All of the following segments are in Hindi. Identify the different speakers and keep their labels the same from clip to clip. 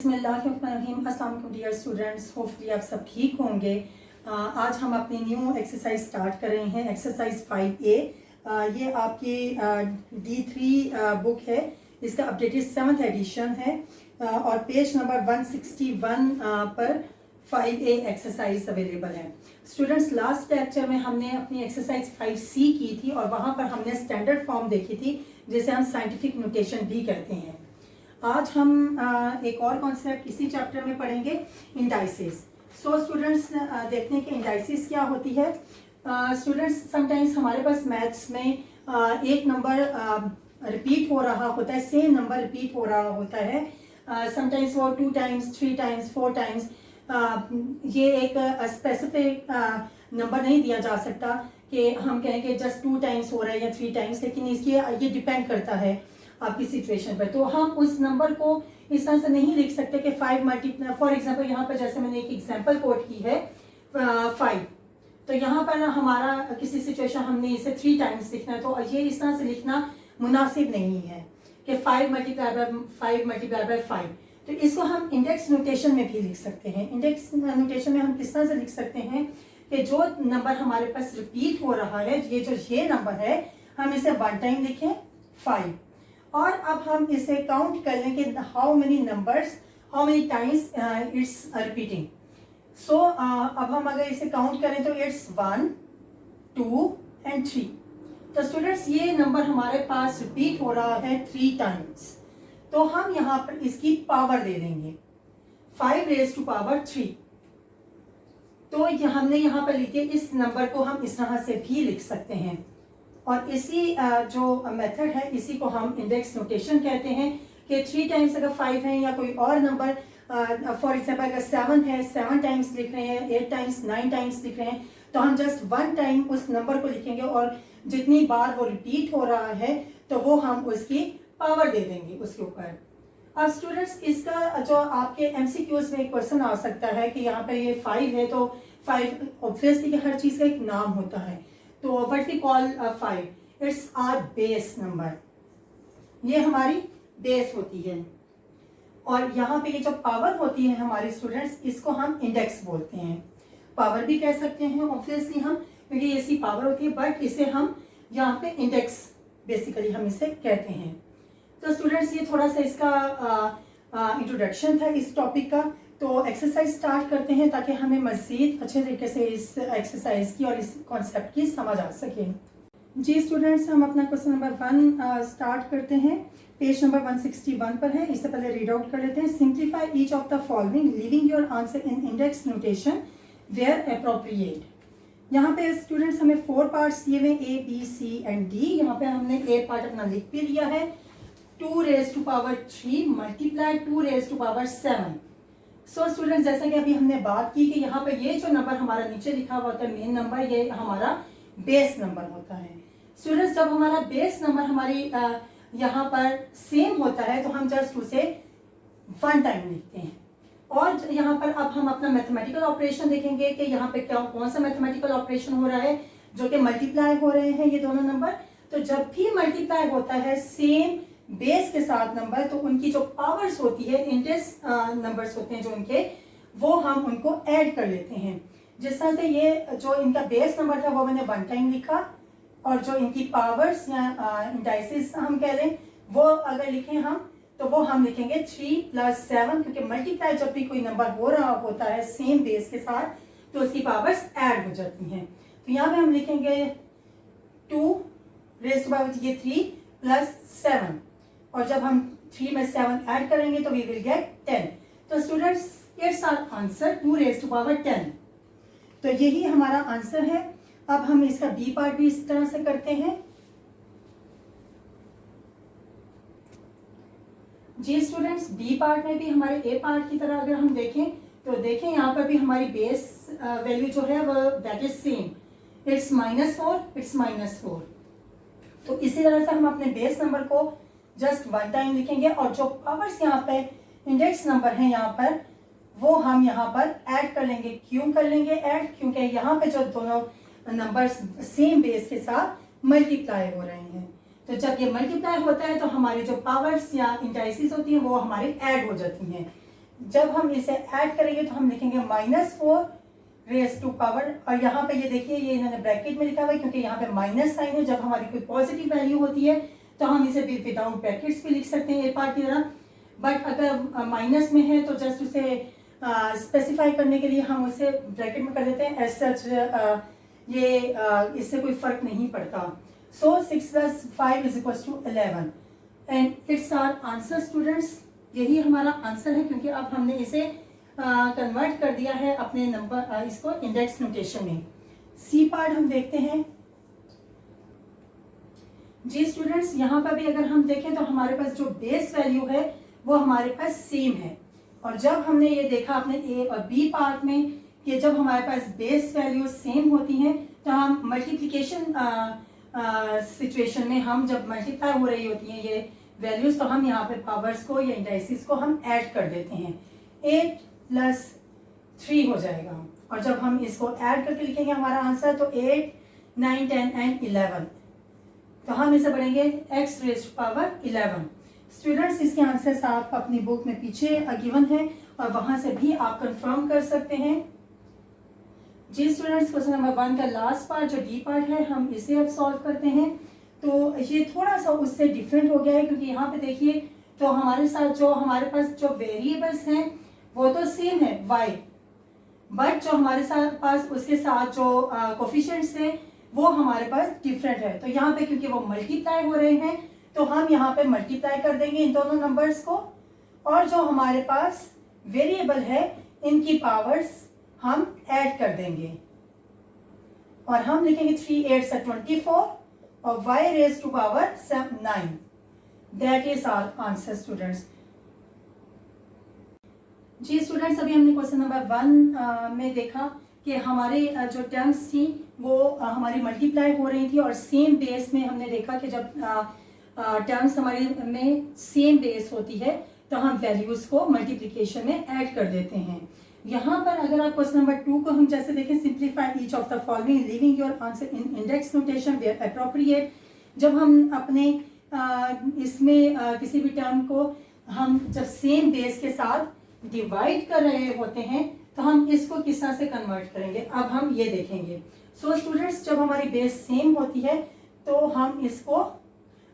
Speaker 1: बिस्मिल्लाहिर्रहमानिर्रहीम। अस्सलाम वालेकुम डियर स्टूडेंट्स, होपफुली आप सब ठीक होंगे। आज हम अपनी न्यू एक्सरसाइज स्टार्ट कर रहे हैं, एक्सरसाइज 5A। ये आपकी D3 बुक है, इसका अपडेटेड 7th एडिशन है और पेज नंबर 161 पर 5A एक्सरसाइज अवेलेबल है। स्टूडेंट्स, लास्ट लेक्चर में हमने अपनी एक्सरसाइज 5C की थी और वहाँ पर हमने स्टैंडर्ड फॉर्म देखी थी जिसे हम साइंटिफिक नोटेशन भी कहते हैं। आज हम एक और कॉन्सेप्ट इसी चैप्टर में पढ़ेंगे, इंडाइसिस। सो स्टूडेंट्स, देखते हैं कि इंडाइसिस क्या होती है। स्टूडेंट्स, समटाइम्स हमारे पास मैथ्स में एक नंबर रिपीट हो रहा होता है, सेम नंबर रिपीट हो रहा होता है। समटाइम्स वो 2 टाइम्स, 3 टाइम्स, 4 टाइम्स। ये एक स्पेसिफिक नंबर नहीं दिया जा सकता कि हम कहें कि जस्ट 2 टाइम्स हो रहा है या 3 टाइम्स, लेकिन इसके ये डिपेंड करता है आपकी सिचुएशन पर। तो हम उस नंबर को इस तरह से नहीं लिख सकते कि 5 मल्टीप्लाई, फॉर एग्जांपल यहाँ पर जैसे मैंने एक एग्जांपल कोट की है 5, तो यहाँ पर हमारा किसी सिचुएशन हमने इसे 3 टाइम्स लिखना है, तो ये इस तरह से लिखना मुनासिब नहीं है कि 5 मल्टीप्लाई बाय 5। तो इसको हम इंडेक्स नोटेशन में भी लिख सकते हैं। इंडेक्स नोटेशन में हम किस तरह से लिख सकते हैं कि जो नंबर हमारे पास रिपीट हो रहा है, ये नंबर है, हम इसे 1 टाइम लिखें 5, और अब हम इसे काउंट कर लें कि how many times it's repeating. So अब हम अगर इसे काउंट करें तो इट्स 1, 2 and 3। तो स्टूडेंट्स, ये नंबर हमारे पास रिपीट हो रहा है 3 टाइम्स, तो हम यहाँ पर इसकी पावर दे देंगे 5 raised to power 3। तो हमने यहाँ पर लिखे, इस नंबर को हम इस तरह से भी लिख सकते हैं और इसी जो मेथड है इसी को हम इंडेक्स नोटेशन कहते हैं कि 3 टाइम्स अगर 5 है या कोई और नंबर, फॉर एग्जांपल अगर 7 है, 7 टाइम्स लिख रहे हैं, 8 टाइम्स, 9 टाइम्स लिख रहे हैं, तो हम जस्ट 1 टाइम उस नंबर को लिखेंगे और जितनी बार वो रिपीट हो रहा है तो वो हम उसकी पावर दे देंगे उसके ऊपर। अब स्टूडेंट्स, इसका जो आपके एमसीक्यूज में एक क्वेश्चन आ सकता है कि यहाँ पर ये 5 है, तो 5 ऑब्वियसली हर चीज का एक नाम होता है, तो what we call 5, it's our base number. ये हमारी बेस होती है और यहाँ पे ये जो पावर होती है हमारी स्टूडेंट्स, इसको हम इंडेक्स बोलते हैं। पावर भी कह सकते हैं ऑब्वियसली हम, क्योंकि ऐसी पावर होती है, बट इसे हम यहाँ पे इंडेक्स बेसिकली हम इसे कहते हैं। तो स्टूडेंट्स, ये थोड़ा सा इसका इंट्रोडक्शन था इस टॉपिक का। तो एक्सरसाइज स्टार्ट करते हैं ताकि हमें मज़ीद अच्छे तरीके से इस एक्सरसाइज की और इस कॉन्सेप्ट की समझ आ सके। जी स्टूडेंट्स, हम अपना क्वेश्चन नंबर 1 स्टार्ट करते हैं, पेज नंबर 161 पर है। इससे पहले रीड आउट कर लेते हैं। Simplify each of the following leaving your answer in index notation where appropriate. यहाँ पे स्टूडेंट्स हमें 4 पार्ट्स दिए हुए, A, B, C and D। यहाँ पे हमने A पार्ट अपना लिख भी लिया है, 2 raised to power 3 multiply 2 raised to power 7। So student, जैसा कि अभी हमने बात की कि यहाँ पर ये जो नंबर हमारा नीचे लिखा हुआ होता है मेन नंबर, ये हमारा बेस नंबर होता है। स्टूडेंट्स, जब हमारा बेस नंबर हमारी यहाँ पर सेम होता है तो हम जस्ट उसे 1 टाइम लिखते हैं। और यहाँ पर अब हम अपना मैथमेटिकल ऑपरेशन देखेंगे कि यहाँ पे कौन सा मैथमेटिकल ऑपरेशन हो रहा है, जो कि मल्टीप्लाई हो रहे हैं ये दोनों नंबर। तो जब भी मल्टीप्लाई होता है सेम बेस के साथ नंबर, तो उनकी जो पावर्स होती है, इंडेक्स नंबर्स होते हैं जो उनके, वो हम उनको ऐड कर लेते हैं। जिस तरह से ये जो इनका बेस नंबर था वो मैंने 1 टाइम लिखा, और जो इनकी पावर्स या इंडाइसिस हम कह लें, वो अगर लिखें हम, तो वो हम लिखेंगे 3 + 7, क्योंकि मल्टीप्लाई जब भी कोई नंबर हो रहा होता है सेम बेस के साथ तो उसकी पावर्स ऐड हो जाती हैं। तो यहाँ पे हम लिखेंगे 2 raised to power ये 3 + 7, और जब हम 3 में 7 ऐड करेंगे तो वी विल गेट 10। तो students, it's our answer 2 raised to power 10। तो यही हमारा आंसर है। अब हम इसका बी पार्ट भी इस तरह से करते हैं। जी स्टूडेंट्स, बी पार्ट में भी हमारे ए पार्ट की तरह अगर हम देखें तो देखें यहाँ पर भी हमारी बेस वैल्यू जो है वो that is same, it's -4, it's -4। तो इसी तरह से हम अपने बेस नंबर को जस्ट 1 टाइम लिखेंगे, और जो पावर्स यहाँ पे इंडेक्स नंबर है यहाँ पर, वो हम यहाँ पर ऐड कर लेंगे। क्यों कर लेंगे ऐड? क्योंकि यहाँ पे जो दोनों नंबर्स सेम बेस के साथ मल्टीप्लाई हो रहे हैं। तो जब ये मल्टीप्लाई होता है तो हमारी जो पावर्स या इंडाइसिस होती हैं वो हमारी ऐड हो जाती हैं। जब हम इसे ऐड करेंगे तो हम लिखेंगे -4 रेज टू पावर, और यहाँ पे ये देखिए ये इन्होंने ब्रैकेट में लिखा हुआ है क्योंकि यहाँ पे माइनस साइन है। जब हमारी कोई पॉजिटिव वैल्यू होती है तो हम इसे भी विदाउट ब्रैकेट्स भी लिख सकते हैं ए पार्ट की तरह, बट अगर माइनस में है तो जस्ट उसे स्पेसिफाई करने के लिए हम उसे ब्रैकेट में कर देते हैं। एज सच इससे कोई फर्क नहीं पड़ता। So 6 + 5 = 11 and it's our answer students. यही हमारा आंसर है क्योंकि अब हमने इसे कन्वर्ट कर दिया है अपने नंबर इसको इंडेक्स नोटेशन में। सी पार्ट हम देखते हैं। जी स्टूडेंट्स, यहाँ पर भी अगर हम देखें तो हमारे पास जो बेस वैल्यू है वो हमारे पास सेम है, और जब हमने ये देखा अपने ए और बी पार्ट में कि जब हमारे पास बेस वैल्यू सेम होती हैं तो हम मल्टीप्लिकेशन सिचुएशन में हम जब मल्टीप्लाई हो रही होती हैं ये वैल्यूज, तो हम यहाँ पे पावर्स को या इंडाइसिस को हम ऐड कर देते हैं। 8 + 3 हो जाएगा, और जब हम इसको ऐड करके लिखेंगे हमारा आंसर तो 8, 9, 10 एंड 11, तो हम इसे पढ़ेंगे x⁻11। स्टूडेंट्स, इसके आंसर्स आप अपनी बुक में पीछे गिवन है और वहां से भी आप कंफर्म कर सकते हैं। जी स्टूडेंट्स, क्वेश्चन नंबर 1 का लास्ट पार्ट जो डी पार्ट है हम इसे अब सॉल्व करते हैं। तो ये थोड़ा सा उससे डिफरेंट हो गया है क्योंकि यहाँ पे देखिए तो हमारे साथ जो हमारे पास जो वेरिएबल्स हैं वो तो सेम है y, बट जो हमारे साथ पास उसके साथ जो कोफिशिएंट्स हैं वो हमारे पास डिफरेंट है। तो यहाँ पे क्योंकि वो मल्टीप्लाई हो रहे हैं तो हम यहाँ पे मल्टीप्लाई कर देंगे इन दोनों नंबर्स को, और जो हमारे पास वेरिएबल है इनकी पावर्स हम ऐड कर देंगे, और हम लिखेंगे 3 8 = 24 और y⁻9। That is our answer students. जी स्टूडेंट्स, अभी हमने क्वेश्चन नंबर 1 में देखा कि हमारे जो टर्म्स थी वो हमारी मल्टीप्लाई हो रही थी, और सेम बेस में हमने देखा कि जब टर्म्स हमारे में सेम बेस होती है तो हम वैल्यूज को मल्टीप्लिकेशन में ऐड कर देते हैं। यहाँ पर अगर आप क्वेश्चन नंबर 2 को हम जैसे देखें, simplify each of the following leaving your answer in index notation where appropriate. जब हम अपने इसमें किसी भी टर्म को हम जब सेम बेस के साथ डिवाइड कर रहे होते हैं तो हम इसको किस तरह से कन्वर्ट करेंगे, अब हम ये देखेंगे। सो स्टूडेंट्स, जब हमारी बेस सेम होती है तो हम इसको,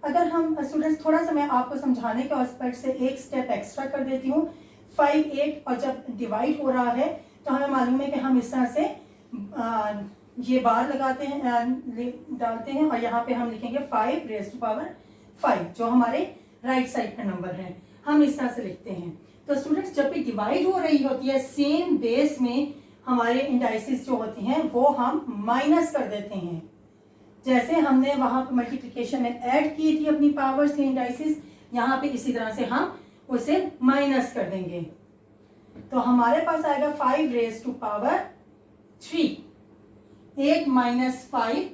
Speaker 1: अगर हम स्टूडेंट्स थोड़ा सा मैं आपको समझाने के एस्पेक्ट से एक स्टेप एक्स्ट्रा कर देती हूँ। 5 8 और जब डिवाइड हो रहा है तो हमें मालूम है कि हम इस तरह से ये बार लगाते हैं, डालते हैं, और यहाँ पे हम लिखेंगे 5⁻5 जो हमारे राइट साइड का नंबर है, हम इस तरह से लिखते हैं। तो स्टूडेंट्स, जब भी डिवाइड हो रही होती है सेम बेस में हमारे इंडाइसिस जो होती हैं वो हम माइनस कर देते हैं। जैसे हमने वहां पर मल्टीप्लिकेशन में ऐड की थी अपनी पावर्स के इंडाइसिस, यहाँ पे इसी तरह से हम उसे माइनस कर देंगे। तो हमारे पास आएगा 5⁻3, 8 - 5,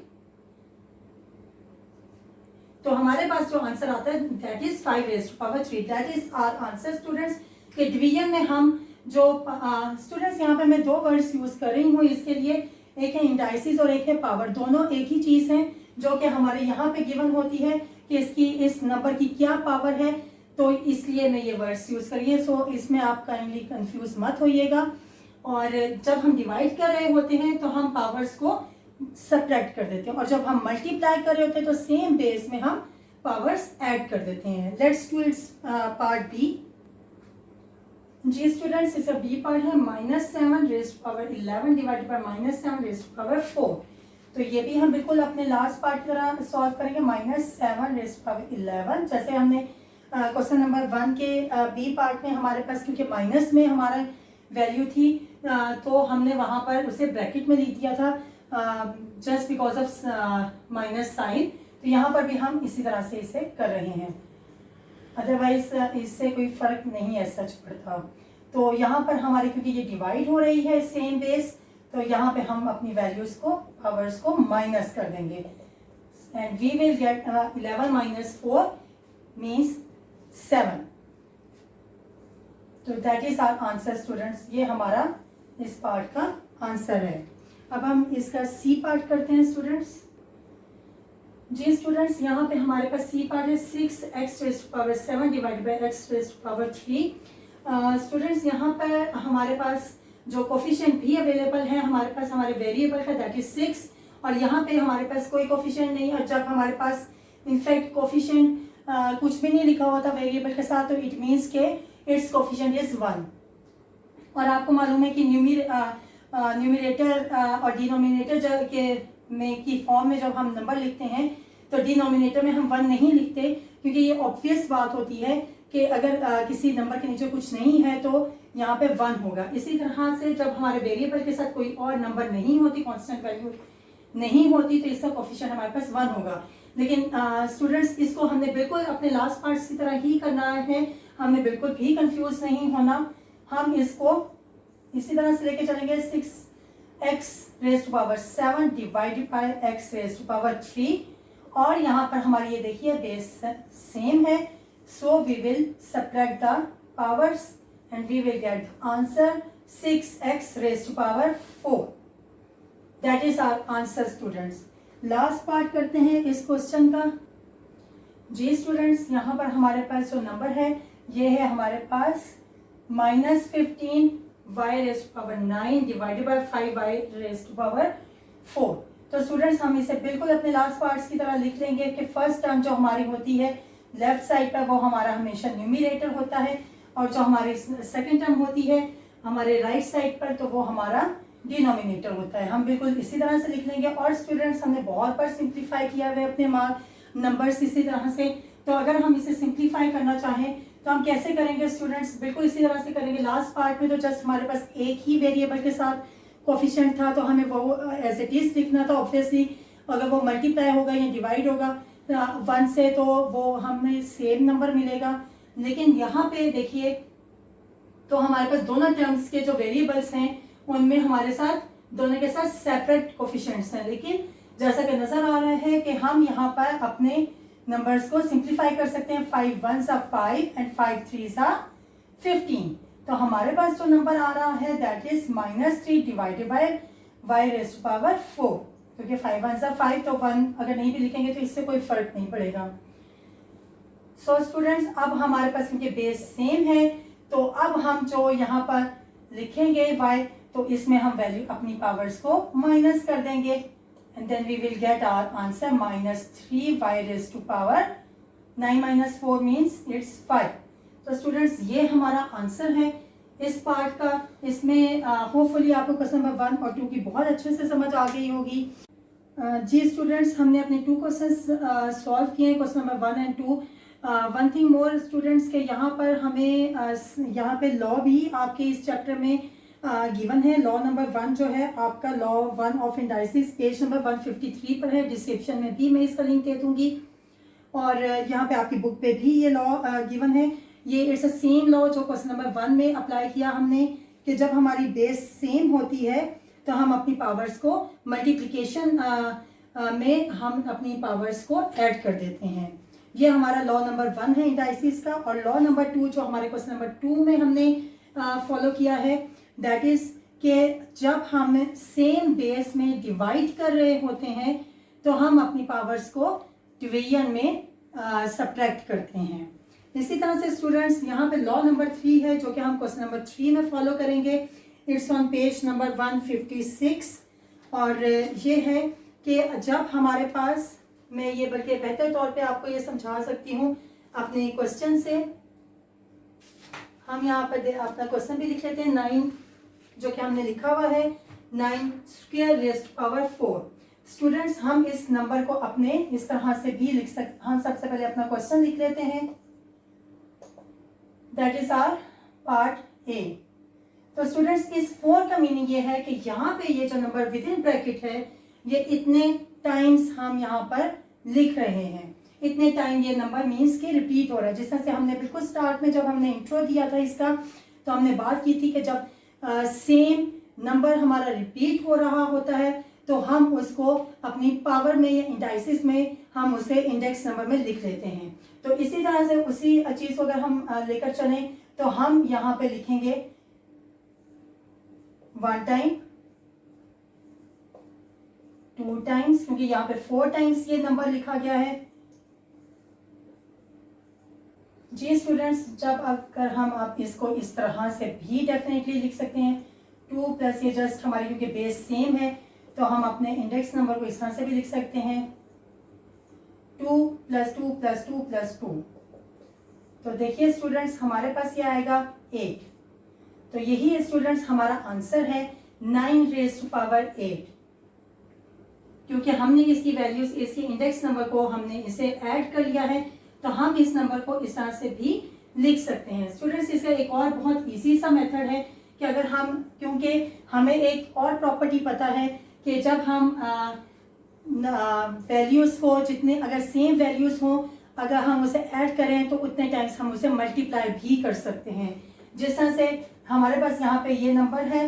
Speaker 1: तो हमारे पास जो आंसर आता है that is 5⁻3। That is our answer students. के डिवीजन में हम जो स्टूडेंट्स यहाँ पे मैं 2 वर्ड्स यूज कर रही हूँ इसके लिए, एक है इंडाइसिस और एक है पावर। दोनों एक ही चीज है जो कि हमारे यहाँ पे गिवन होती है कि इसकी इस नंबर की क्या पावर है, तो इसलिए मैं ये वर्ड्स यूज करिए। सो इसमें आप काइंडली कंफ्यूज मत होइएगा। और जब हम डिवाइड कर रहे होते हैं तो हम पावर्स को सब्ट्रैक्ट कर देते हैं, और जब हम मल्टीप्लाई कर रहे होते हैं तो सेम बेस में हम पावर्स ऐड कर देते हैं। Let's do its part B. जी स्टूडेंट्स, इसका बी पार्ट है -7⁻11 डिवाइडेड बाय -7⁻4। तो ये भी हम बिल्कुल अपने लास्ट पार्ट की तरह सॉल्व करेंगे। -7⁻11 जैसे हमने क्वेश्चन नंबर 1 के बी पार्ट में हमारे पास क्योंकि माइनस में हमारा वैल्यू थी तो हमने वहां पर उसे ब्रैकेट में लिख दिया था just because of minus sign. तो यहाँ पर भी हम इसी तरह से इसे कर रहे हैं, अदरवाइज इससे कोई फर्क नहीं है सच पड़ता। तो यहाँ पर हमारे क्योंकि ये डिवाइड हो रही है सेम बेस, तो यहाँ पे हम अपनी वैल्यूज को पावर्स को माइनस कर देंगे and we will get 11 - 4 means 7। तो that is our answer students. ये हमारा इस पार्ट का आंसर है। अब हम इसका सी पार्ट करते हैं स्टूडेंट्स। जी स्टूडेंट्स, यहाँ पे हमारे पास सी पार्ट है 6x⁻7 divided by x⁻3। Students यहाँ पर हमारे पास जो कोफिशिएंट भी अवेलेबल है हमारे पास हमारे वेरिएबल का, दैट इज 6, और यहाँ पे हमारे पास कोई कोफिशिएंट नहीं। और जब हमारे पास इनफैक्ट कोफिशिएंट कुछ भी नहीं लिखा हुआ था वेरिएबल के साथ, तो इट मीन्स के इट्स कोफिशिएंट इज 1। और आपको मालूम है कि न्यूमिरेटर और डिनोमिनेटर की फॉर्म में जब हम नंबर लिखते हैं तो डिनोमिनेटर में हम 1 नहीं लिखते, क्योंकि ये ऑब्वियस बात होती है कि अगर किसी नंबर के नीचे कुछ नहीं है तो यहाँ पे 1 होगा। इसी तरह से जब हमारे वेरिएबल के साथ कोई और नंबर नहीं होती, कांस्टेंट वैल्यू नहीं होती, तो इसका कोफिशिएंट हमारे पास 1 होगा। लेकिन स्टूडेंट्स इसको हमने बिल्कुल अपने लास्ट पार्ट्स की तरह ही करना है, हमने बिल्कुल भी कंफ्यूज नहीं होना। हम इसको इसी तरह से लेके चलेंगे, 6x raise to power 7 divided by x raise to power 3, और यहाँ पर हमारी ये देखिए बेस सेम है, so we will subtract the powers and we will get the answer 6x raise to power 4। That is our answer students. Last part करते हैं इस क्वेश्चन का। जी स्टूडेंट्स, यहाँ पर हमारे पास जो नंबर है ये है हमारे पास -15 y raise to power 9 divided by 5y raise to power 4। तो स्टूडेंट्स हम इसे बिल्कुल अपने लास्ट पार्ट्स की तरह लिख लेंगे कि फर्स्ट टर्म जो हमारी होती है लेफ्ट साइड पर वो हमारा हमेशा न्यूमिरेटर होता है, और जो हमारी सेकंड टर्म होती है हमारे राइट साइड पर तो वो हमारा डिनोमिनेटर होता है। हम बिल्कुल इसी तरह से लिख लेंगे। और स्टूडेंट्स हमने बहुत बार सिंप्लीफाई किया हुआ है अपने नंबर्स इसी तरह से, तो अगर हम इसे सिंप्लीफाई करना चाहें तो हम कैसे करेंगे स्टूडेंट्स, बिल्कुल इसी तरह से करेंगे। लास्ट पार्ट में तो जस्ट हमारे पास एक ही वेरिएबल के साथ कोफिशिएंट था, तो हमें वो एज इट इज लिखना था। ऑब्वियसली अगर वो मल्टीप्लाई होगा या डिवाइड होगा 1 से तो वो हमें सेम नंबर मिलेगा। लेकिन यहाँ पे देखिए तो हमारे पास दोनों टर्म्स के जो वेरिएबल्स हैं उनमें हमारे साथ दोनों के साथ सेपरेट कोफिशिएंट्स हैं, लेकिन जैसा कि नजर आ रहा है कि हम यहाँ पर अपने नंबर्स को सिंप्लीफाई कर सकते हैं। 5 1s are 5 and 5 3s are 15। तो हमारे पास जो नंबर आ रहा है that is -3 divided by y raise to power 4, क्योंकि 5 1s are 5, तो 1 अगर नहीं भी लिखेंगे तो इससे कोई फर्क नहीं पड़ेगा। सो स्टूडेंट्स अब हमारे पास क्योंकि बेस सेम है तो अब हम जो यहाँ पर लिखेंगे y, तो इसमें हम वैल्यू अपनी पावर्स को माइनस कर देंगे and then we will get our answer -3y raise to power 9 - 4 means it's 5। तो स्टूडेंट्स ये हमारा आंसर है इस पार्ट का। इसमें होपफुली आपको क्वेश्चन नंबर 1 और 2 की बहुत अच्छे से समझ आ गई होगी। जी स्टूडेंट्स, हमने अपने 2 क्वेश्चंस सॉल्व किए हैं, question number 1 and 2। One thing more students के यहाँ पर हमें यहाँ पे लॉ भी आपके इस चैप्टर में गिवन है। लॉ नंबर 1 जो है आपका law 1 of indices page number 153 पर है। डिस्क्रिप्शन में भी मैं इसका लिंक दे दूंगी, और यहाँ पे आपकी बुक पे भी ये लॉ गिवन है। ये इट्स अ सेम लॉ जो क्वेश्चन नंबर 1 में अप्लाई किया हमने, कि जब हमारी बेस सेम होती है तो हम अपनी पावर्स को मल्टीप्लिकेशन में हम अपनी पावर्स को ऐड कर देते हैं। ये हमारा लॉ नंबर 1 है इंडाइसिस का। और लॉ नंबर 2 जो हमारे क्वेश्चन नंबर 2 में हमने फॉलो किया है दैट इज कि जब हम सेम बेस में डिवाइड कर रहे होते हैं तो हम अपनी पावर्स को डिवीजन में सब्ट्रैक्ट करते हैं। इसी तरह से स्टूडेंट्स यहाँ पे लॉ नंबर 3 है जो कि हम क्वेश्चन नंबर 3 में फॉलो करेंगे। इट्स ऑन पेज नंबर 156, और ये है कि जब हमारे पास, मैं ये बल्कि बेहतर तौर पे आपको ये समझा सकती हूँ अपने क्वेश्चन से। हम यहाँ पर अपना क्वेश्चन भी लिख लेते हैं। 9 जो कि हमने लिखा हुआ है 9² रेज़ टू पावर 4। स्टूडेंट्स हम इस नंबर को अपने इस तरह से भी लिख सकते। हम सबसे पहले अपना क्वेश्चन लिख लेते हैं, that is our part A. तो स्टूडेंट्स इस 4 का मीनिंग ये है कि यहाँ पे ये जो नंबर विद इन ब्रैकेट है ये इतने टाइम्स हम यहाँ पर लिख रहे हैं। इतने टाइम ये नंबर मीन्स के रिपीट हो रहा है। जिस तरह से हमने बिल्कुल स्टार्ट में जब हमने इंट्रो दिया था इसका, तो हमने बात की थी कि जब सेम नंबर हमारा रिपीट हो रहा होता है तो हम उसको अपनी पावर में या इंडाइसिस में हम उसे इंडेक्स नंबर में लिख लेते हैं। तो इसी तरह से उसी चीज को अगर हम लेकर चलें तो हम यहाँ पे लिखेंगे 1 टाइम, 2 टाइम्स, क्योंकि यहाँ पे 4 टाइम्स ये नंबर लिखा गया है, जी स्टूडेंट्स, जब अगर हम आप इसको इस तरह से भी डेफिनेटली लिख सकते हैं, 2 प्लस ये जस्ट हमारी क्योंकि बेस सेम है तो हम अपने इंडेक्स नंबर को इस तरह से भी लिख सकते हैं 2 प्लस 2 प्लस 2 प्लस 2। तो देखिए स्टूडेंट्स, हमारे पास ये आएगा 8। तो यही स्टूडेंट्स हमारा आंसर है 9 रेज़ टू पावर 8, क्योंकि हमने इसकी वैल्यूज, इसकी इंडेक्स नंबर को हमने इसे ऐड कर लिया है, तो हम इस नंबर को इस तरह से भी लिख सकते हैं। स्टूडेंट्स, इसका एक और बहुत इजी सा मेथड है कि अगर हम, क्योंकि हमें एक और प्रॉपर्टी पता है कि जब हम वैल्यूज को जितने अगर सेम वैल्यूज हो, अगर हम उसे ऐड करें तो उतने टाइम्स हम उसे मल्टीप्लाई भी कर सकते हैं। जिस तरह से हमारे पास यहाँ पे ये नंबर है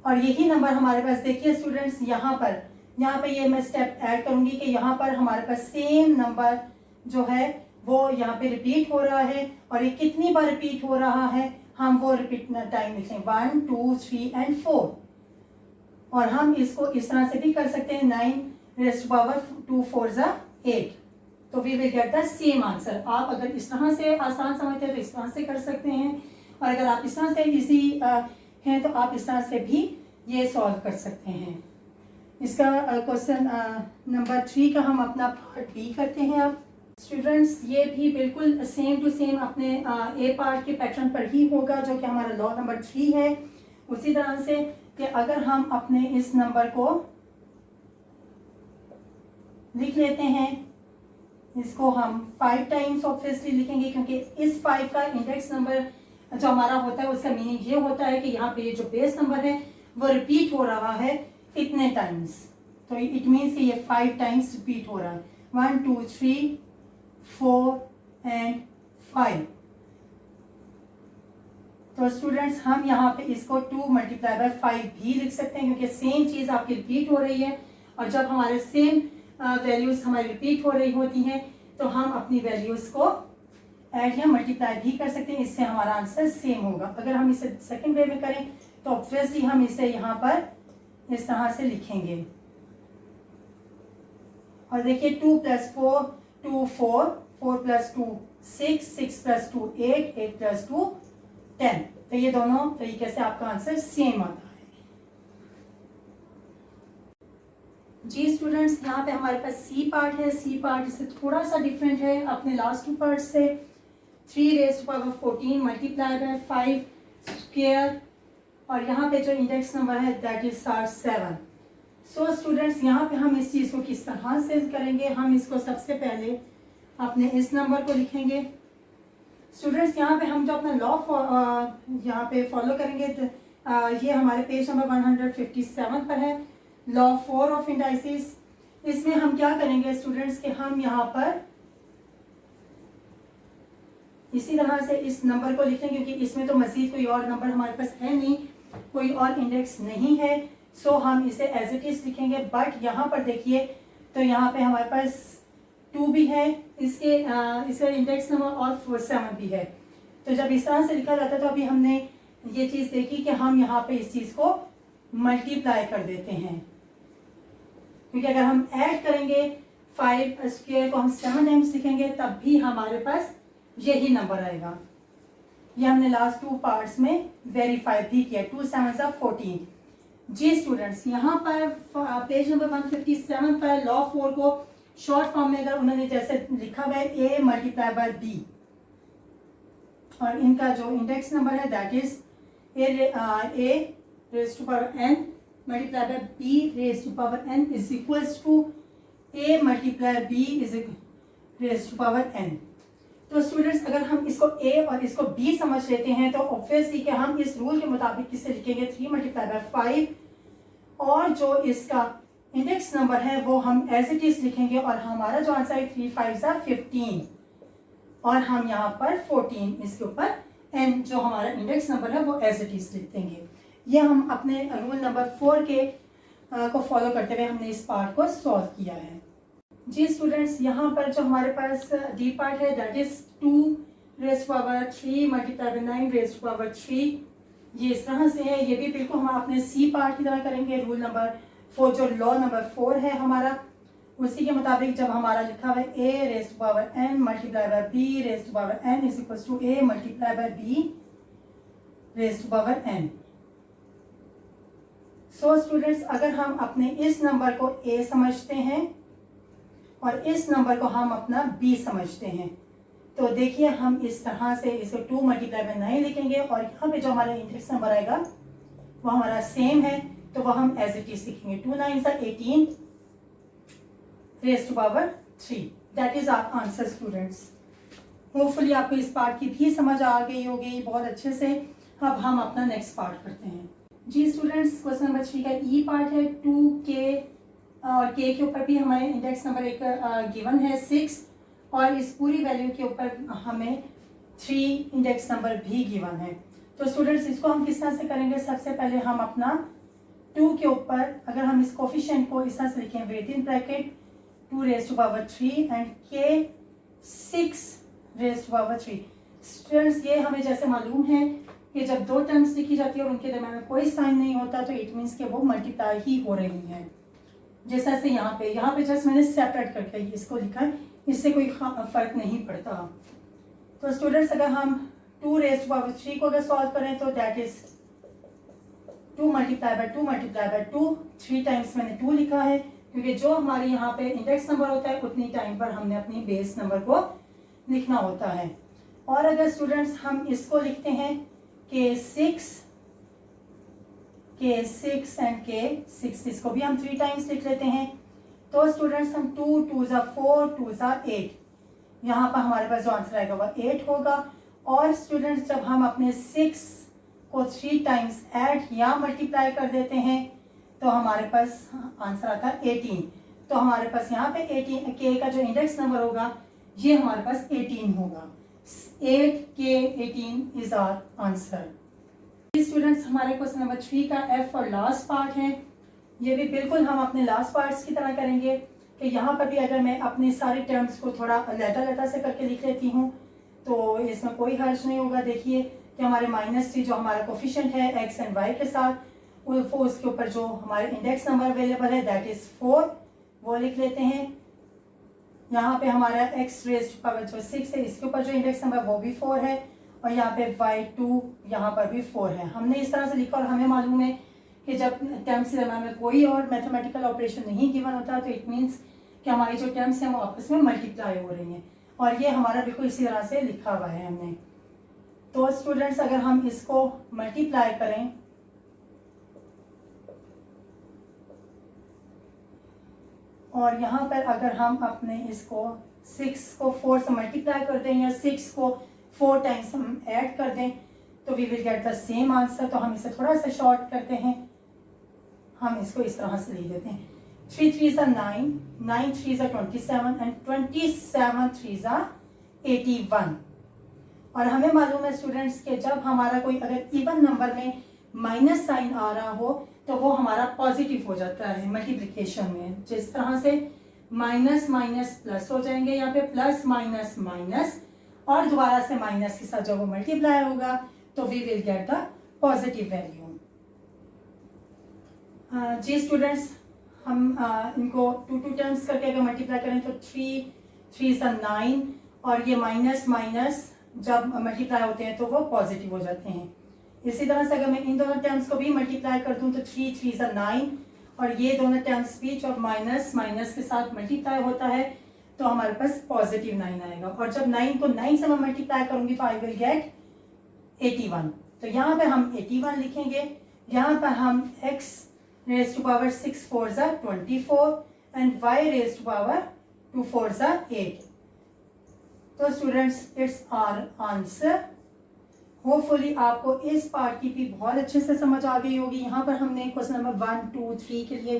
Speaker 1: और यही नंबर हमारे पास, देखिए स्टूडेंट्स, यहाँ पे ये मैं स्टेप ऐड करूंगी कि यहाँ पर हमारे पास सेम नंबर जो है वो यहाँ पे रिपीट हो रहा है, और ये कितनी बार रिपीट हो रहा है हम वो रिपीट टाइम लिखें 1 2 3 एंड 4। और हम इसको इस तरह से भी कर सकते हैं 9 रेज़ टू पावर 2 4 ज़ा 8। तो we will get the same answer. आप अगर इस तरह से आसान समझते हैं तो इस तरह से कर सकते हैं, और अगर आप इस तरह से इजी हैं तो आप इस तरह से भी ये सॉल्व कर सकते हैं। इसका क्वेश्चन नंबर 3 का हम अपना पार्ट बी करते हैं। अब स्टूडेंट्स, ये भी बिल्कुल सेम टू सेम अपने ए पार्ट के पैटर्न पर ही होगा, जो कि हमारा लॉ नंबर 3 है। उसी तरह से कि अगर हम अपने इस नंबर को लिख लेते हैं, इसको हम 5 टाइम्स ऑब्वियसली लिखेंगे, क्योंकि इस 5 का इंडेक्स नंबर जो हमारा होता है उसका मीनिंग ये होता है कि यहाँ पे ये जो बेस नंबर है वो रिपीट हो रहा है इतने टाइम्स। तो इट मीन्स कि ये 5 टाइम्स रिपीट हो रहा है, 1 2 3 4 एंड 5। तो स्टूडेंट्स, हम यहाँ पे इसको 2 मल्टीप्लाई बाय 5 भी लिख सकते हैं, क्योंकि सेम चीज आपकी रिपीट हो रही है, और जब हमारे सेम वैल्यूज हमारी रिपीट हो रही होती हैं तो हम अपनी वैल्यूज को ऐड या मल्टीप्लाई भी कर सकते हैं। इससे हमारा आंसर सेम होगा। अगर हम इसे सेकंड वे में करें तो ऑब्वियसली हम इसे यहाँ पर इस तरह से लिखेंगे, और देखिए 2 प्लस 4 2 4 4 प्लस 2 6 6 प्लस 2 8 8 प्लस 2 10। तो ये दोनों तरीके से आपका आंसर सेम आता है। जी स्टूडेंट्स, यहाँ पे हमारे पास सी पार्ट है। सी पार्ट इससे थोड़ा सा डिफरेंट है अपने लास्ट 2 पार्ट से। 3 raise to power 14 multiply by 5 square, और यहाँ पे जो इंडेक्स नंबर है दैट इज 7। सो स्टूडेंट्स, यहाँ पे हम इस चीज़ को किस तरह से करेंगे, हम इसको सबसे पहले अपने इस नंबर को लिखेंगे। स्टूडेंट्स, यहाँ पे हम जो अपना लॉ यहाँ पे फॉलो करेंगे, ये हमारे पेज नंबर 157 पर है, लॉ 4 ऑफ इंडाइसिस। इसमें हम क्या करेंगे स्टूडेंट्स कि हम यहाँ पर इसी तरह से इस नंबर को लिखेंगे, क्योंकि इसमें तो मजीद कोई और नंबर हमारे पास है नहीं, कोई और इंडेक्स नहीं है। सो हम इसे एज इट इज लिखेंगे। बट यहाँ पर देखिए, तो यहाँ पे हमारे पास 2 भी है, इसके इंडेक्स नंबर, और 7 भी है। तो जब इस तरह से लिखा जाता है तो अभी हमने ये चीज़ देखी कि हम यहाँ पे इस चीज़ को मल्टीप्लाई कर देते हैं, क्योंकि अगर हम ऐड करेंगे 5 स्क्वायर को हम 7 टाइम्स लिखेंगे तब भी हमारे पास यही नंबर आएगा। ये हमने लास्ट 2 पार्ट्स में वेरीफाई भी किया। 2 7 14। जी स्टूडेंट्स, यहाँ पर पेज नंबर 157 पर लॉ 4 को शॉर्ट फॉर्म में अगर उन्होंने जैसे लिखा हुआ है a मल्टीप्लाई बाय b, और इनका जो इंडेक्स नंबर है that is a raise to power n multiply by b raise to power n is equals to a multiply b is raise to power n। तो स्टूडेंट्स, अगर हम इसको a और इसको b समझ लेते हैं तो ऑब्वियसली कि हम इस रूल के मुताबिक किससे लिखेंगे 3 मल्टीप्लाई बाय 5, और जो इसका इंडेक्स नंबर है वो हम एज इट इज लिखेंगे, और हमारा जो आंसर है 3 5 15, और हम यहाँ पर 14 इसके ऊपर n जो हमारा इंडेक्स नंबर है वो एज इट इज लिख देंगे। ये हम अपने रूल नंबर 4 के को फॉलो करते हुए हमने इस पार्ट को सॉल्व किया है। जी स्टूडेंट्स, यहाँ पर जो हमारे पास डी पार्ट है that is 2 raise to power 3 multiply by 9 raise to power 3। ये इस तरह से है। ये भी बिल्कुल हम अपने सी पार्ट की तरह करेंगे। रूल नंबर 4 जो लॉ नंबर 4 है हमारा उसी के मुताबिक जब हमारा लिखा हुआ है a raise to power n multiply by b raise to power n is equal to a multiply by b raise to power n। So students, अगर हम अपने इस नंबर को a समझते हैं और इस नंबर को हम अपना b समझते हैं, तो देखिए हम इस तरह से इसको 2 मल्टीप्लाई बाय 9 लिखेंगे और यहाँ पे जो हमारा इंडेक्स नंबर आएगा वो हमारा सेम है, तो वो हम एज इट इज लिखेंगे 2 9 18 raise to power 3। That is our answer students. Hopefully आपको इस पार्ट की भी समझ आ गई होगी बहुत अच्छे से। अब हम अपना नेक्स्ट पार्ट करते हैं। जी स्टूडेंट्स, क्वेश्चन नंबर 3 का ई पार्ट है 2k और k के ऊपर भी हमारे इंडेक्स नंबर एक गिवन है 6 और इस पूरी वैल्यू के ऊपर हमें 3 इंडेक्स नंबर भी गिवन है। तो स्टूडेंट्स, इसको हम किस तरह से करेंगे? सबसे पहले हम अपना 2 के ऊपर अगर हम इस कोफिशिएंट को इस तरह से लिखें within bracket 2 raise to power 3 and k 6 raise to power 3। Students, ये हमें जैसे मालूम है कि जब दो टर्म्स लिखी जाती है और उनके दरम्यान में कोई साइन नहीं होता तो इट मीन्स कि वो मल्टीप्लाई ही हो रही हैं। जैसा से यहाँ पे जस्ट मैंने सेपरेट करके इसको लिखा है, इससे कोई फर्क नहीं पड़ता। तो स्टूडेंट्स, अगर हम 2 रेज़ टू पावर 3 को अगर सॉल्व करें तो that is 2 multiply by 2 multiply by 2। 3 times मैंने 2 लिखा है क्योंकि जो हमारे यहाँ पे इंडेक्स नंबर होता है उतनी टाइम पर हमने अपनी बेस नंबर को लिखना होता है। और अगर स्टूडेंट्स हम इसको लिखते हैं k6 एंड k6, इसको भी हम 3 टाइम्स लिख लेते हैं। तो स्टूडेंट्स हम 2 2 4 2 8, यहाँ पर हमारे पास जो आंसर आएगा वह 8 होगा। और स्टूडेंट्स, जब हम अपने 6 को 3 टाइम्स ऐड या मल्टीप्लाई कर देते हैं तो हमारे पास आंसर आता है 18। तो हमारे पास यहाँ पे 18 k का जो इंडेक्स नंबर होगा ये हमारे पास 18 होगा। 8k 18 is our answer. Students, हमारे क्वेश्चन नंबर 3 का f और लास्ट पार्ट है। ये भी बिल्कुल हम अपने लास्ट पार्ट्स की तरह करेंगे कि यहाँ पर भी अगर मैं अपने सारे टर्म्स को थोड़ा लैटा से करके लिख लेती हूँ तो इसमें कोई हर्ज नहीं होगा। देखिए कि हमारे -3 जो हमारा कोफिशिएंट है x एंड y के साथ, वो उसके ऊपर जो हमारे इंडेक्स नंबर अवेलेबल है दैट इज 4, वो लिख लेते हैं। यहाँ पे हमारा x रेज़ टू पावर जो 6 है इसके ऊपर जो इंडेक्स नंबर वो भी 4 है और यहाँ पे y2 यहाँ पर भी 4 है। हमने इस तरह से लिखा और हमें मालूम है कि जब टर्म्स के दरम्यान में कोई और मैथमेटिकल ऑपरेशन नहीं गिवन होता तो इट मीन्स कि हमारी जो टर्म्स हैं वो आपस में मल्टीप्लाई हो रही हैं और ये हमारा बिल्कुल इसी तरह से लिखा हुआ है हमने। तो स्टूडेंट्स, अगर हम इसको मल्टीप्लाई करें और यहाँ पर अगर हम अपने इसको 6 को 4 से मल्टीप्लाई कर दें या 6 को 4 टाइम्स हम ऐड कर दें तो we will get the same answer. तो हम इसे थोड़ा सा शॉर्ट करते हैं, हम इसको इस तरह से लिख देते हैं 3 3 9, 9 3 27 एंड 27 3 81। और हमें मालूम है स्टूडेंट्स कि जब हमारा कोई अगर इवन नंबर में माइनस साइन आ रहा हो तो वो हमारा पॉजिटिव हो जाता है मल्टीप्लिकेशन में। जिस तरह से माइनस माइनस प्लस हो जाएंगे, यहाँ पे प्लस माइनस माइनस और दोबारा से माइनस के साथ जब वो मल्टीप्लाई होगा तो we will get the positive value. जी स्टूडेंट्स, हम इनको 2 टर्म्स करके अगर मल्टीप्लाई करें तो 3 3 9 और ये माइनस माइनस जब मल्टीप्लाई होते हैं तो वो पॉजिटिव हो जाते हैं। इसी तरह से अगर मैं इन दोनों टर्म्स को भी मल्टीप्लाई कर दूं तो 3 3 9 और ये दोनों टर्म्स भी जब माइनस माइनस के साथ मल्टीप्लाई होता है तो हमारे पास पॉजिटिव 9 आएगा। और जब 9 को 9 से मैं मल्टीप्लाई करूंगी तो आई विल गेट 81। तो यहाँ पे हम 81 लिखेंगे। यहाँ पर हम x raise to power 6 4 24 and y raise to power 2 4 8। तो स्टूडेंट्स, इट्स आवर आंसर। होपफुली आपको इस पार्ट की भी बहुत अच्छे से समझ आ गई होगी। यहाँ पर हमने क्वेश्चन नंबर 1 2 3 के लिए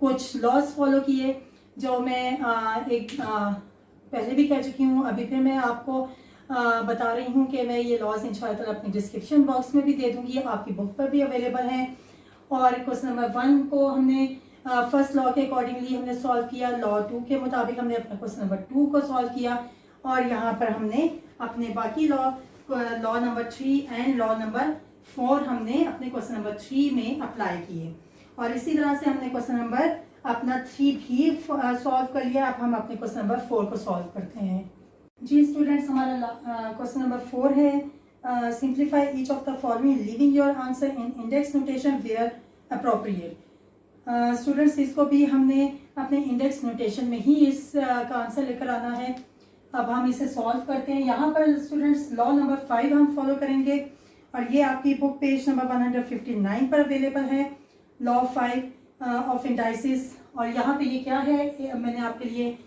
Speaker 1: कुछ लॉस फॉलो किए जो मैं पहले भी कह चुकी हूँ, अभी फिर मैं आपको बता रही हूँ कि मैं ये लॉस इंशाल्लाह अपने डिस्क्रिप्शन बॉक्स में भी दे दूँगी, आपकी बुक पर भी अवेलेबल हैं। और क्वेश्चन नंबर 1 को हमने फर्स्ट लॉ के अकॉर्डिंगली हमने सॉल्व किया, लॉ 2 के मुताबिक हमने अपना क्वेश्चन नंबर 2 को सॉल्व किया और यहाँ पर हमने अपने बाकी law number 3 and law number 4 हमने अपने क्वेश्चन नंबर 3 में अप्लाई किए। और इसी तरह से हमने क्वेश्चन नंबर अपना 3 भी सॉल्व कर लिया। अब हम अपने क्वेश्चन नंबर 4 को सॉल्व करते हैं। जी स्टूडेंट्स, हमारा क्वेश्चन नंबर 4 है simplify each of the following leaving your answer in index notation where appropriate. Students, इसको भी हमने अपने इंडेक्स नोटेशन में ही का आंसर लेकर आना है। अब हम इसे सॉल्व करते हैं। यहाँ पर स्टूडेंट्स लॉ नंबर 5 हम फॉलो करेंगे और ये आपकी बुक पेज नंबर 159 पर अवेलेबल है, लॉ 5 ऑफ इंडाइसिस। और यहाँ पे ये क्या है, मैंने आपके लिए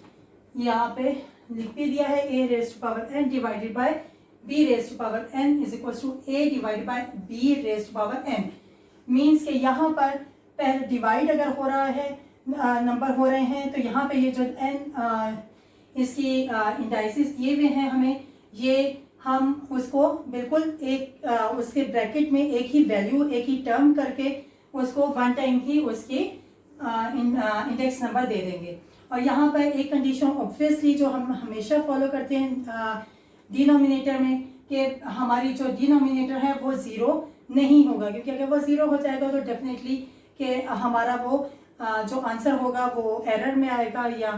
Speaker 1: यहाँ पे लिख भी दिया है, a raise to power n divided by b raise to power n is equal to a divided by b raise to power n। Means के यहाँ पर पहले डिवाइड अगर हो रहा है, नंबर हो रहे हैं, तो यहाँ पे ये जो n इसकी इंडाइसिस दिए हुए हैं हमें, ये हम उसको बिल्कुल एक उसके ब्रैकेट में एक ही वैल्यू, एक ही टर्म करके उसको वन टाइम ही उसकी इंडेक्स नंबर दे देंगे। और यहाँ पर एक कंडीशन ऑब्वियसली जो हम हमेशा फॉलो करते हैं डिनोमिनेटर में, कि हमारी जो डिनोमिनेटर है वो ज़ीरो नहीं होगा, क्योंकि अगर वो ज़ीरो हो जाएगा तो डेफिनेटली कि हमारा वो जो आंसर होगा वो एरर में आएगा, या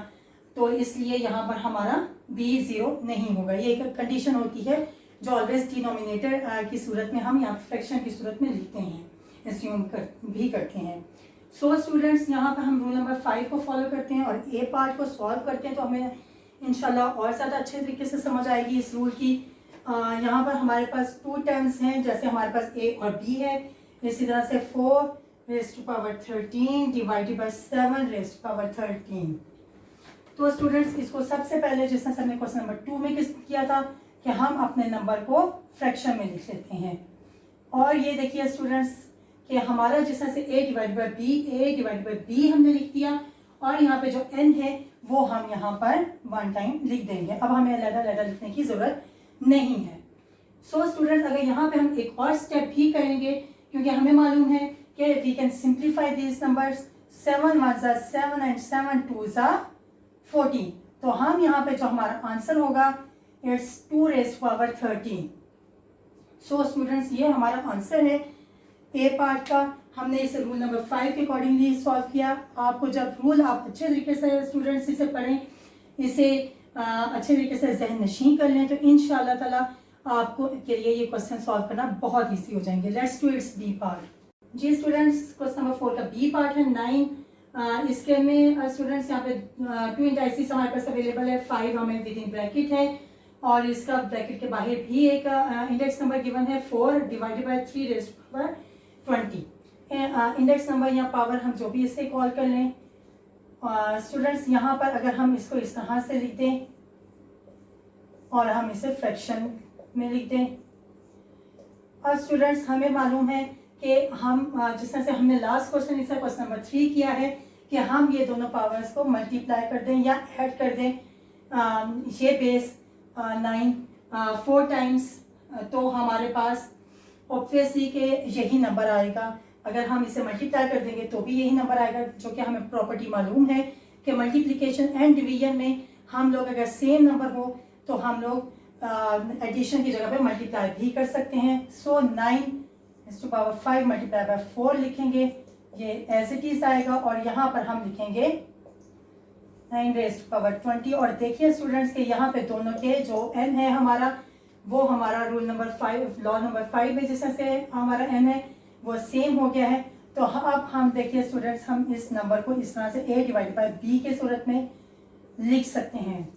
Speaker 1: तो इसलिए यहाँ पर हमारा बी ज़ीरो नहीं होगा। ये एक कंडीशन होती है जो ऑलवेज डिनोमिनेटर की सूरत में हम यहाँ फ्रैक्शन की सूरत में लिखते हैं, एज्यूम भी करते हैं। सो स्टूडेंट्स, यहाँ पर हम रूल नंबर 5 को फॉलो करते हैं और ए पार्ट को सॉल्व करते हैं, तो हमें इंशाल्लाह और ज़्यादा अच्छे तरीके से समझ आएगी इस रूल की। यहाँ पर हमारे पास 2 टर्म्स हैं, जैसे हमारे पास ए और बी है, इसी तरह से 4 raise to power 13 divided by 7 raise to power 13। तो स्टूडेंट्स, इसको सबसे पहले जिस तरह से हमने क्वेश्चन नंबर 2 में किया था कि हम अपने नंबर को फ्रैक्शन में लिख लेते हैं। और ये देखिए स्टूडेंट्स कि हमारा जिस तरह से a डिवाइड बाय बी हमने लिख दिया, और यहाँ पे जो n है वो हम यहाँ पर वन टाइम लिख देंगे। अब हमें अलग-अलग लिखने की जरूरत नहीं है। सो स्टूडेंट्स, अगर यहाँ पे हम एक और स्टेप भी करेंगे, क्योंकि हमें मालूम है कि we can simplify these numbers, 7 1 ज़ा 7 एंड 7 2 ज़ा 14। तो हम यहाँ पे जो हमारा आंसर होगा it's 2 raise to power 13। So students, ये हमारा आंसर है ए पार्ट का। हमने इसे रूल नंबर 5 के अकॉर्डिंगली सॉल्व किया। आपको जब रूल आप अच्छे तरीके से स्टूडेंट्स इसे पढ़ें, इसे अच्छे तरीके से जहन नशीं कर लें, तो इंशाल्लाह ताला आपको के लिए ये क्वेश्चन सॉल्व करना बहुत ईजी हो जाएंगे। Let's do its B part. जी स्टूडेंट्स, क्वेश्चन नंबर 4 का बी पार्ट है 9। इसके में स्टूडेंट्स यहाँ पे 2 इंडाइसिस हमारे पास अवेलेबल है, 5 हमें विद इन ब्रैकेट है, और इसका ब्रैकेट के बाहर भी एक इंडेक्स नंबर गिवन है 4 divided by 3 raise to power 20। Index number या पावर हम जो भी इससे कॉल कर लें। स्टूडेंट्स, यहाँ पर अगर हम इसको इस तरह से लिख दें और हम इसे फ्रैक्शन में लिख दें, और स्टूडेंट्स हमें मालूम है कि हम जिस तरह से हमने लास्ट क्वेश्चन इसका क्वेश्चन नंबर 3 किया है कि हम ये दोनों पावर्स को मल्टीप्लाई कर दें या ऐड कर दें। ये बेस 9 4 टाइम्स, तो हमारे पास ऑब्वियसली के यही नंबर आएगा। अगर हम इसे मल्टीप्लाई कर देंगे तो भी यही नंबर आएगा, जो कि हमें प्रॉपर्टी मालूम है कि मल्टीप्लिकेशन एंड डिवीजन में हम लोग अगर सेम नंबर हो तो हम लोग एडिशन की जगह पे मल्टीप्लाई भी कर सकते हैं। सो 9 टू पावर 5 मल्टीप्लाई बाय 4 लिखेंगे, ये एज इट इज आएगा, और यहाँ पर हम लिखेंगे 9 रेज़ टू पावर 20। और देखिए स्टूडेंट्स के यहाँ पे दोनों के जो n है हमारा, वो हमारा रूल नंबर 5 लॉ नंबर 5 में जिस तरह से हमारा n है वो सेम हो गया है। तो अब हम देखिए स्टूडेंट्स, हम इस नंबर को इस तरह से a डिवाइड बाय b के सूरत में लिख सकते हैं।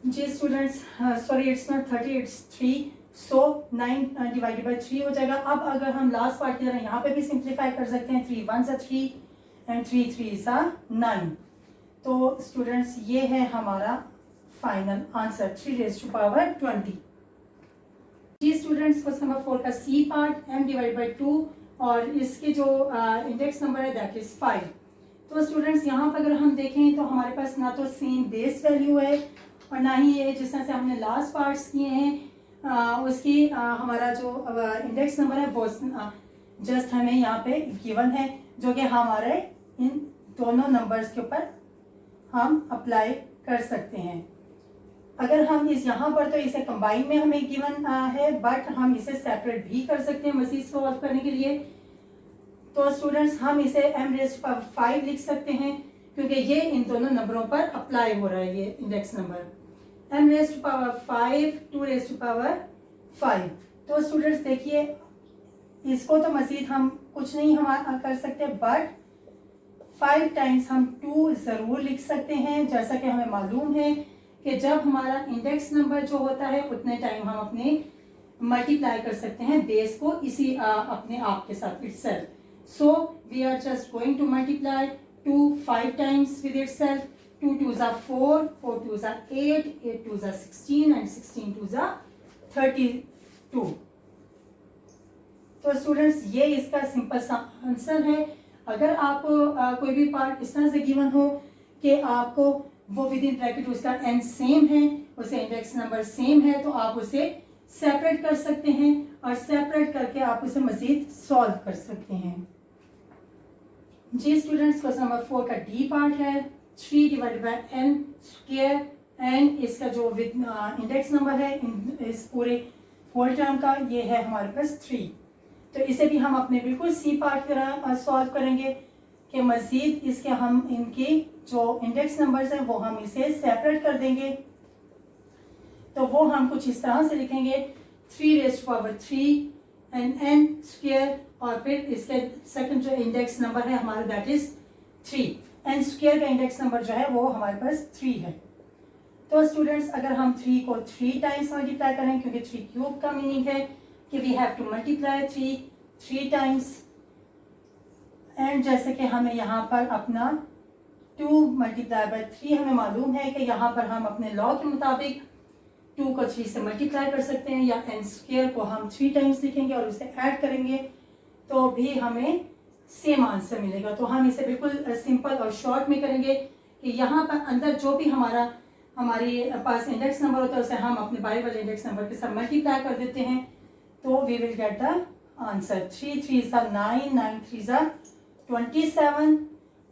Speaker 1: जी students, sorry it's not 30 it's 3। So 9 divided by 3 हो जाएगा। अब अगर हम लास्ट पार्ट की तरह यहाँ पे भी सिंप्लीफाई कर सकते हैं, 3 1 ज़ा 3 एंड 3 3 ज़ा 9। तो स्टूडेंट्स, ये है हमारा final answer 3 raise to power 20। जी स्टूडेंट्स, क्वेश्चन नंबर 4 का C part m divide by 2, और इसके जो इंडेक्स नंबर है दैट इज 5। तो स्टूडेंट्स, यहाँ पर अगर हम देखें तो हमारे पास ना तो सेम बेस वैल्यू है और ना ही ये जिस तरह से हमने लास्ट पार्ट्स किए हैं उसकी हमारा जो इंडेक्स नंबर है वो जस्ट हमें यहाँ पे गिवन है, जो कि हमारे इन दोनों नंबर्स के ऊपर हम अप्लाई कर सकते हैं। अगर हम इस यहाँ पर तो इसे कंबाइन में हमें गिवन है, बट हम इसे सेपरेट भी कर सकते हैं मजीद सॉल्व करने के लिए। तो स्टूडेंट्स हम इसे m रेज़ टू पावर 5 लिख सकते हैं क्योंकि ये इन दोनों नंबरों पर अप्लाई हो रहा है, ये index number m raise to power 5, 2 raise to power 5। तो स्टूडेंट्स देखिए, इसको तो मजीद हम कुछ नहीं हम कर सकते, बट 5 टाइम्स हम 2 ज़रूर लिख सकते हैं, जैसा कि हमें मालूम है कि जब हमारा इंडेक्स नंबर जो होता है उतने टाइम हम अपने मल्टीप्लाई कर सकते हैं बेस को इसी अपने आप के साथ itself. So we are just going to multiply 2 5 times with itself. 2 2s are 4, 4 2s are 8, 8 2s are 16 and 16 2s are 32. तो स्टूडेंट्स ये इसका सिंपल सा आंसर है। अगर आपको कोई भी पार्ट इस तरह से गिवन हो कि आपको वो विद इन ब्रैकेट उसका एन सेम है, उसे इंडेक्स नंबर सेम है, तो आप उसे सेपरेट कर सकते हैं और सेपरेट करके आप उसे मजीद सॉल्व कर सकते हैं। जी स्टूडेंट्स, क्वेश्चन नंबर 4 का डी पार्ट है 3 divided by N square, and इसका जो विद इंडेक्स नंबर है इस पूरे होल टर्म का ये है हमारे पास 3। तो इसे भी हम अपने बिल्कुल सी पार्ट की तरह सॉल्व करेंगे कि मजीद इसके हम इनकी जो इंडेक्स नंबर्स हैं वो हम इसे सेपरेट कर देंगे। तो वो हम कुछ इस तरह से लिखेंगे 3 raise to power 3 and N square, और फिर इसके सेकंड जो इंडेक्स नंबर है हमारा दैट इज 3। एन स्क्वायर का इंडेक्स नंबर जो है वो हमारे पास 3 है। तो स्टूडेंट्स अगर हम 3 को 3 टाइम्स मल्टीप्लाई करें, क्योंकि 3 क्यूब का मीनिंग है कि we have to multiply 3 times, and जैसे कि हमें यहाँ पर अपना 2 मल्टीप्लाई बाय 3 हमें मालूम है कि यहाँ पर हम अपने लॉ के मुताबिक 2 को 3 से मल्टीप्लाई कर सकते हैं, या एन स्क्वायर को हम 3 टाइम्स लिखेंगे और उसे ऐड करेंगे तो भी हमें सेम आंसर मिलेगा। तो हम इसे बिल्कुल सिंपल और शॉर्ट में करेंगे कि यहाँ पर अंदर जो भी हमारे पास इंडेक्स नंबर होता है उसे हम अपने बाई वाले इंडेक्स नंबर के साथ मल्टीप्लाई कर देते हैं, तो we will get the answer 3 3s are 9, 9 3s are 27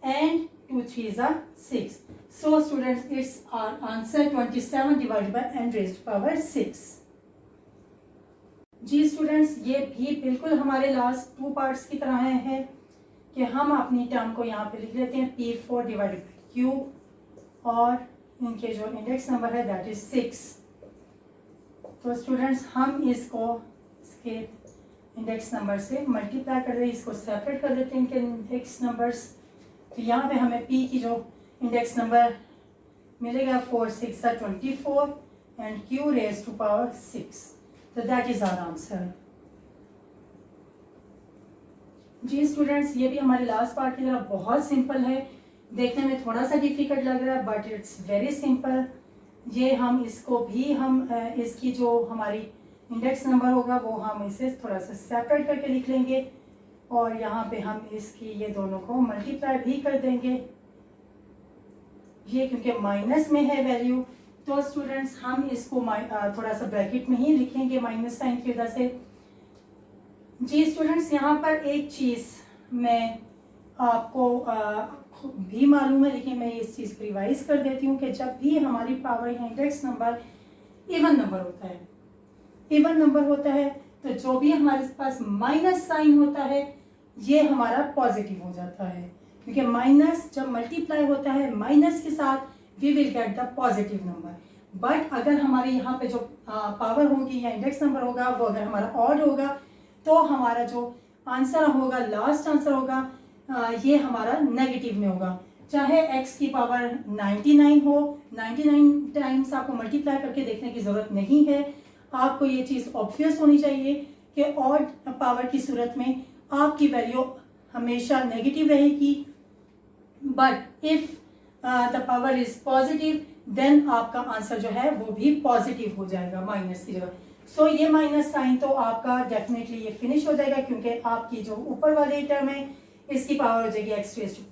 Speaker 1: and 2 3s are 6. So students, it's our answer 27 divided by n raised to power 6. जी स्टूडेंट्स, ये भी बिल्कुल हमारे लास्ट 2 पार्ट्स की तरह है कि हम अपनी टर्म को यहाँ पे लिख लेते हैं P4 डिवाइडेड बाई Q, और इनके जो इंडेक्स नंबर है दैट इज 6। तो स्टूडेंट्स हम इसको इसके इंडेक्स नंबर से मल्टीप्लाई कर रहे हैं, इसको सेपरेट कर देते हैं इनके इंडेक्स नंबर्स। तो यहाँ पे हमें P की जो इंडेक्स नंबर मिलेगा 4 6 are 24 and Q raise to power 6। तो दैट इज आवर आंसर। जी स्टूडेंट्स, ये भी हमारे लास्ट पार्ट की तरह बहुत सिंपल है, देखने में थोड़ा सा डिफिकल्ट लग रहा है बट इट्स वेरी सिंपल। ये हम इसको भी हम इसकी जो हमारी इंडेक्स नंबर होगा वो हम इसे थोड़ा सा सेपरेट करके लिख लेंगे, और यहाँ पे हम इसकी ये दोनों को मल्टीप्लाई भी कर देंगे, ये क्योंकि माइनस में है वैल्यू। तो स्टूडेंट्स हम इसको थोड़ा सा ब्रैकेट में ही लिखेंगे माइनस साइन की वजह से। जी स्टूडेंट्स, यहाँ पर एक चीज़ मैं आपको भी मालूम है, लेकिन मैं इस चीज़ को रिवाइज कर देती हूँ कि जब भी हमारी पावर या इंडेक्स नंबर इवन नंबर होता है तो जो भी हमारे पास माइनस साइन होता है ये हमारा पॉजिटिव हो जाता है, क्योंकि माइनस जब मल्टीप्लाई होता है माइनस के साथ we will get the positive number. But अगर हमारे यहाँ पे जो पावर होगी या इंडेक्स नंबर होगा वो अगर हमारा ऑड होगा तो हमारा जो आंसर होगा, लास्ट आंसर होगा, ये हमारा नेगेटिव में होगा। चाहे x की पावर 99 हो, 99 टाइम्स आपको मल्टीप्लाई करके देखने की ज़रूरत नहीं है। आपको ये चीज़ ऑब्वियस होनी चाहिए कि ऑड पावर की सूरत में आपकी वैल्यू हमेशा नेगेटिव रहेगी, but if the power is positive then आपका आंसर जो है वो भी पॉजिटिव हो जाएगा माइनस की जगह। सो ये माइनस साइन तो आपका डेफिनेटली ये फिनिश हो जाएगा, क्योंकि आपकी जो ऊपर वाली टर्म है इसकी पावर हो जाएगी x रेज़ टू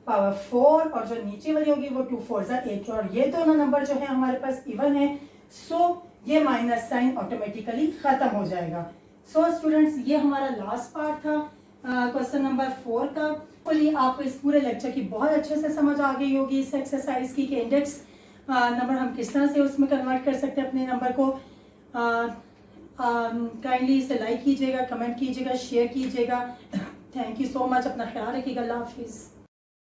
Speaker 1: पावर 4, और जो नीचे वाली होगी वो 2 4s are 8, और ये दोनों नंबर जो है हमारे पास इवन है। सो ये माइनस साइन ऑटोमेटिकली खत्म हो जाएगा। सो स्टूडेंट्स, ये हमारा लास्ट पार्ट था क्वेश्चन नंबर 4 का। होपफुली आपको इस पूरे लेक्चर की बहुत अच्छे से समझ आ गई होगी इस एक्सरसाइज की कि इंडेक्स नंबर हम किस तरह से उसमें कन्वर्ट कर सकते हैं अपने नंबर को। काइंडली इसे लाइक कीजिएगा, कमेंट कीजिएगा, शेयर कीजिएगा, थैंक यू सो मच, अपना ख्याल रखिएगा, अल्लाह हाफिज़।